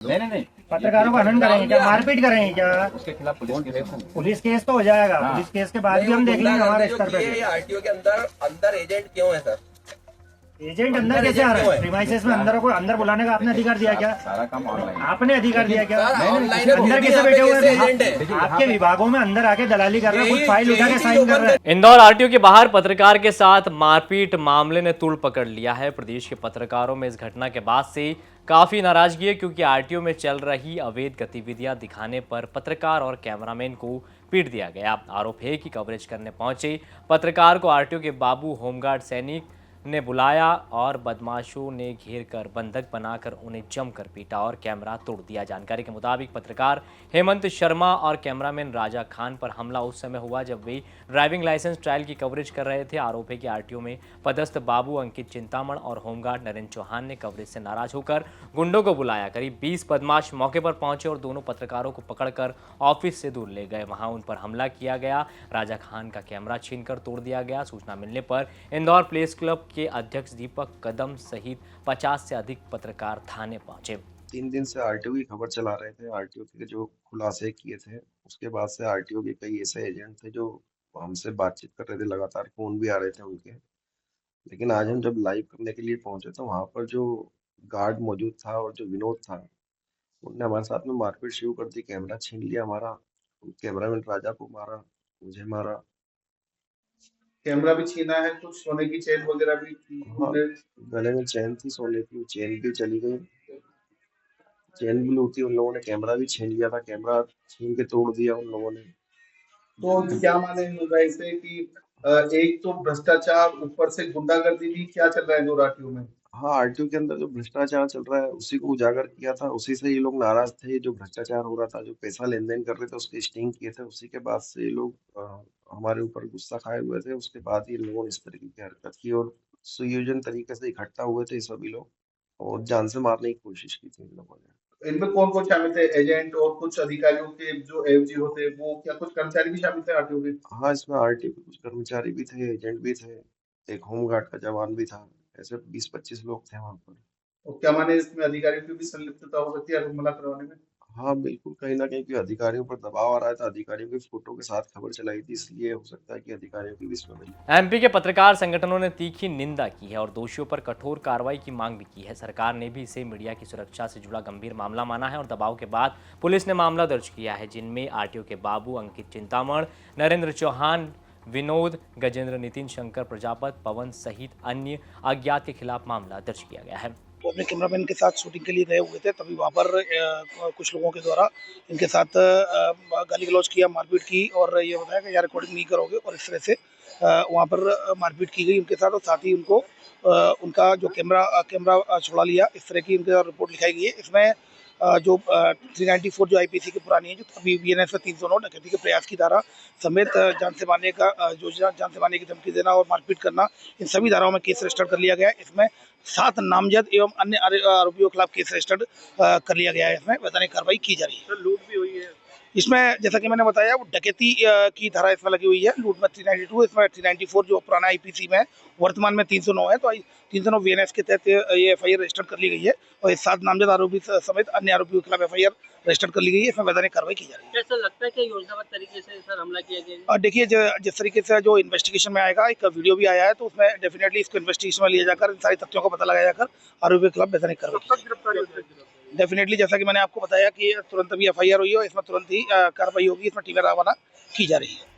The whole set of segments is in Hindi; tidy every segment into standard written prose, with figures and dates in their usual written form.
नहीं पत्रकारों का हनन करेंगे क्या, मारपीट करेंगे क्या? उसके खिलाफ पुलिस केस तो हो जाएगा। हाँ। पुलिस केस के बाद भी हम देख लेंगे हमारे स्तर पे। ये आरटीओ के अंदर एजेंट क्यों है सर? एजेंट अंदर कैसे आ रहा है? प्रीमाइसेस में अंदर बुलाने का आपने अधिकार दिया क्या? सारा काम ऑनलाइन। आपने अधिकार दिया क्या? ऑनलाइन अंदर कैसे बैठे हुए एजेंट है? हैं? आपके विभागों में अंदर आके दलाली कर रहे हैं, कुछ फाइल उठा के साइन कर रहे हैं। इंदौर आरटीओ के बाहर पत्रकार के साथ मारपीट मामले ने तूल पकड़ लिया है। प्रदेश के पत्रकारों में इस घटना के बाद से काफी नाराजगी है, क्योंकि आरटीओ में चल रही अवैध गतिविधियां दिखाने पर पत्रकार और कैमरामैन को पीट दिया गया। आरोप है कि कवरेज करने पहुंचे पत्रकार को आरटीओ के बाबू होमगार्ड सैनिक ने बुलाया और बदमाशों ने घेर कर बंधक बनाकर उन्हें जमकर पीटा और कैमरा तोड़ दिया। जानकारी के मुताबिक पत्रकार हेमंत शर्मा और कैमरामैन राजा खान पर हमला उस समय हुआ जब वे ड्राइविंग लाइसेंस ट्रायल की कवरेज कर रहे थे। आरोप है कि आरटीओ में पदस्थ बाबू अंकित चिंतामण और होमगार्ड नरेंद्र चौहान ने कवरेज से नाराज होकर गुंडों को बुलाया। करीब 20 बदमाश मौके पर पहुंचे और दोनों पत्रकारों को पकड़कर ऑफिस से दूर ले गए। वहां उन पर हमला किया गया। राजा खान का कैमरा छीनकर तोड़ दिया गया। सूचना मिलने पर इंदौर प्रेस क्लब के अध्यक्ष दीपक कदम सहित 50 से अधिक पत्रकार थाने पहुंचे। 3 दिन से आरटीओ की खबर चला रहे थे। आरटीओ के जो खुलासे किए थे, उसके बाद से आरटीओ के कई ऐसे एजेंट थे जो हमसे बातचीत कर रहे थे, लगातार फोन भी आ रहे थे उनके। लेकिन आज हम जब लाइव करने के लिए पहुंचे तो वहां पर जो गार्ड मौजूद था और जो विनोद था, उनने हमारे साथ में मारपीट शुरू कर दी। कैमरा छीन लिया हमारा, कैमरामैन राजा को मारा, मुझे मारा। कैमरा भी छीना है, कुछ सोने की चेन वगैरह भी थी। हाँ, गले में चैन थी सोने की, चेन भी चली गई, चेन भी लूटी उन लोगों ने। कैमरा भी छीन लिया था, कैमरा छीन के तोड़ दिया उन लोगों ने। तो क्या माने होगा इसे कि एक तो भ्रष्टाचार, ऊपर से गुंडागर्दी भी क्या चल रहा है गुवाहाटियों में? हाँ, आरटीओ के अंदर जो भ्रष्टाचार चल रहा है उसी को उजागर किया था, उसी से ये लोग नाराज थे। जो भ्रष्टाचार हो रहा था, जो पैसा लेन देन कर रहे थे, उसके स्टिंग किए थे। उसी के बाद से ये लोग हमारे ऊपर गुस्सा खाए हुए थे। उसके बाद ही इन लोगों ने इस तरीके की हरकत की और सुयोजन तरीके से इकट्ठा हुए थे सभी लोग और जान से मारने की कोशिश की थी इन लोगों ने। इनमें कौन कौन शामिल थे? एजेंट और कुछ अधिकारियों के जो एफजी होते, वो क्या कुछ कर्मचारी भी शामिल थे आरटीओ के? हाँ, इसमें आरटीओ के कुछ कर्मचारी भी थे, एजेंट भी थे, एक होमगार्ड का जवान भी था। ऐसे 20-25 लोग थे वहां पर। और क्या माने इसमें अधिकारियों की भी संलिप्तता हो सकती है हमला करवाने में? हाँ, बिल्कुल, कहीं न कहीं क्योंकि अधिकारियों पर दबाव आ रहा था, अधिकारियों की फ़ोटो के साथ खबर चलाई थी, इसलिए हो सकता है कि अधिकारियों की भी इसमें मिली। एमपी के पत्रकार संगठनों ने तीखी निंदा की है और दोषियों पर कठोर कार्रवाई की मांग भी की है। सरकार ने भी इसे मीडिया की सुरक्षा से जुड़ा गंभीर मामला माना है और दबाव के बाद पुलिस ने मामला दर्ज किया है, जिनमें आरटीओ के बाबू अंकित चिंतामण, नरेंद्र चौहान, विनोद, गजेंद्र, नितिन, शंकर प्रजापत, पवन सहित अन्य अज्ञात के खिलाफ मामला दर्ज किया गया है। वो अपने कैमरामैन के साथ शूटिंग के लिए गए हुए थे, तभी वहाँ पर कुछ लोगों के द्वारा इनके साथ गाली गलौज किया, मारपीट की और ये बताया कि यार रिकॉर्डिंग नहीं करोगे, और इस तरह से वहाँ पर मारपीट की गई उनके साथ। और साथ ही उनको उनका जो कैमरा छुड़ा लिया, इस तरह की उनके रिपोर्ट लिखाई गई है। इसमें जो 394 जो आईपीसी की पुरानी है, जो अभी बीएनएस में 309 डकैती के प्रयास की धारा समेत जान से मारने का जान से मारने की धमकी देना और मारपीट करना, इन सभी धाराओं में केस रजिस्टर कर लिया गया है। इसमें 7 नामजद एवं अन्य आरोपियों के खिलाफ केस रजिस्टर्ड कर लिया गया है। इसमें वैधानिक कार्रवाई की जा रही है। लूट भी हुई है इसमें, जैसा कि मैंने बताया, वो डकैती की धारा इसमें लगी हुई है। लूट में 392, इसमें 394 जो पुराना आईपीसी में वर्तमान में 309 है, तो 309 वीएनएस के तहत ये एफआईआर रजिस्टर कर ली गई है और 7 नामजद आरोपी समेत अन्य आरोपियों के खिलाफ एफआईआर रजिस्टर कर ली गई है। इसमें वैधानिक कार्रवाई की जा रही है। ऐसा लगता है कि योजनाबद्ध तरीके से सर हमला किया गया है? और देखिए, जिस तरीके से जो इन्वेस्टिगेशन में आएगा, एक वीडियो भी आया है, तो उसमें डेफिनेटली इसको इन्वेस्टिगेशन में लिया जाकर इन सारी तथ्यों का पता लगाया जाकर आरोपियों के खिलाफ वैधानिक कार्रवाई डेफिनेटली, जैसा कि मैंने आपको बताया कि तुरंत अभी एफआईआर हुई है, इसमें तुरंत ही कार्रवाई होगी। इसमें टीमें रवाना की जा रही है।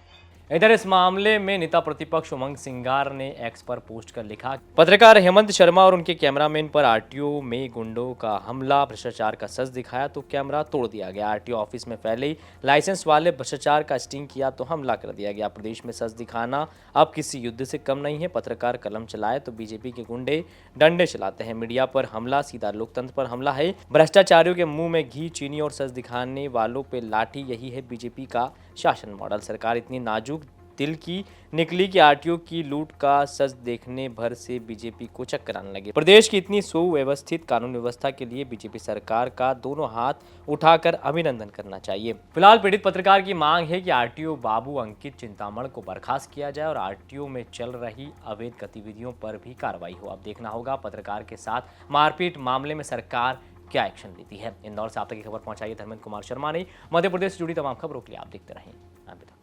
इधर इस मामले में नेता प्रतिपक्ष उमंग सिंगार ने एक्स पर पोस्ट कर लिखा, पत्रकार हेमंत शर्मा और उनके कैमरामैन पर आरटीओ में गुंडों का हमला, भ्रष्टाचार का सच दिखाया तो कैमरा तोड़ दिया गया। आरटीओ ऑफिस में पहले लाइसेंस वाले भ्रष्टाचार का स्टिंग किया तो हमला कर दिया गया। प्रदेश में सच दिखाना अब किसी युद्ध से कम नहीं है। पत्रकार कलम चलाए तो बीजेपी के गुंडे डंडे चलाते हैं। मीडिया पर हमला सीधा लोकतंत्र पर हमला है। भ्रष्टाचारियों के मुंह में घी, चीनी और सच दिखाने वालों पे लाठी, यही है बीजेपी का शासन मॉडल। सरकार इतनी नाजुक दिल की निकली कि आरटीओ की लूट का सच देखने भर से बीजेपी को चक्कर आने लगे। प्रदेश की इतनी सुव्यवस्थित कानून व्यवस्था के लिए बीजेपी सरकार का दोनों हाथ उठाकर अभिनंदन करना चाहिए। फिलहाल पीड़ित पत्रकार की मांग है कि आरटीओ बाबू अंकित चिंतामण को बर्खास्त किया जाए और आरटीओ में चल रही अवैध गतिविधियों पर भी कार्रवाई हो। अब देखना होगा पत्रकार के साथ मारपीट मामले में सरकार क्या एक्शन लेती है। इंदौर से आप तक की खबर पहुंचाई धर्मेंद्र कुमार शर्मा ने। मध्य प्रदेश से जुड़ी तमाम खबरों के लिए आप देखते रहें।